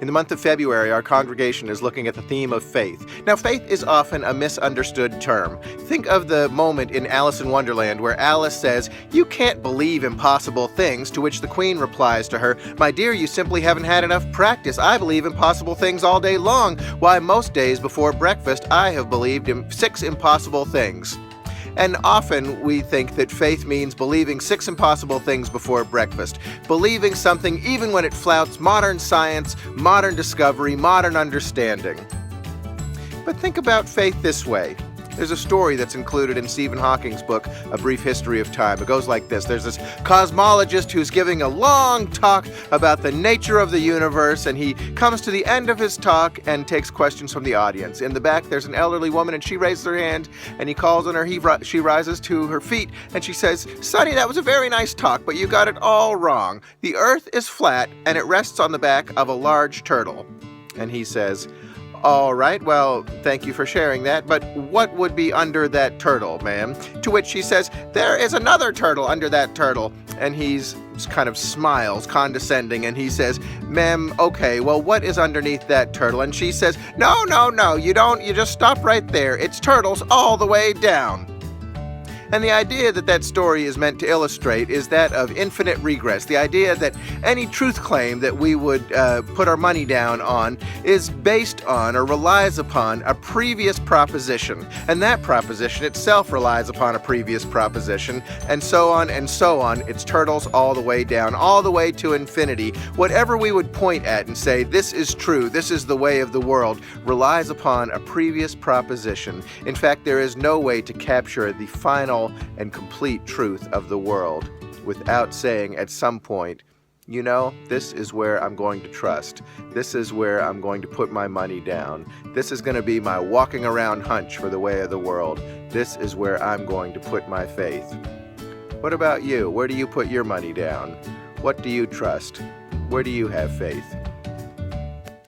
In the month of February, our congregation is looking at the theme of faith. Now, faith is often a misunderstood term. Think of the moment in Alice in Wonderland where Alice says, "You can't believe impossible things," to which the Queen replies to her, "My dear, you simply haven't had enough practice. I believe impossible things all day long. Why, most days before breakfast, I have believed in 6 impossible things." And often we think that faith means believing 6 impossible things before breakfast, believing something even when it flouts modern science, modern discovery, modern understanding. But think about faith this way. There's a story that's included in Stephen Hawking's book, A Brief History of Time. It goes like this. There's this cosmologist who's giving a long talk about the nature of the universe, and he comes to the end of his talk and takes questions from the audience. In the back, there's an elderly woman, and she raises her hand, and he calls on her. She rises to her feet, and she says, "Sonny, that was a very nice talk, but you got it all wrong. The Earth is flat, and it rests on the back of a large turtle." And he says, "All right, well, thank you for sharing that, but what would be under that turtle, ma'am?" To which she says, "There is another turtle under that turtle." And he's kind of smiles, condescending, and he says, "Ma'am, okay, well, what is underneath that turtle?" And she says, No, you don't, you just stop right there. It's turtles all the way down." And the idea that story is meant to illustrate is that of infinite regress. The idea that any truth claim that we would put our money down on is based on or relies upon a previous proposition. And that proposition itself relies upon a previous proposition, and so on and so on. It's turtles all the way down, all the way to infinity. Whatever we would point at and say, this is true, this is the way of the world, relies upon a previous proposition. In fact, there is no way to capture the final and complete truth of the world without saying at some point, you know, this is where I'm going to trust. This is where I'm going to put my money down. This is going to be my walking around hunch for the way of the world. This is where I'm going to put my faith. What about you? Where do you put your money down? What do you trust? Where do you have faith?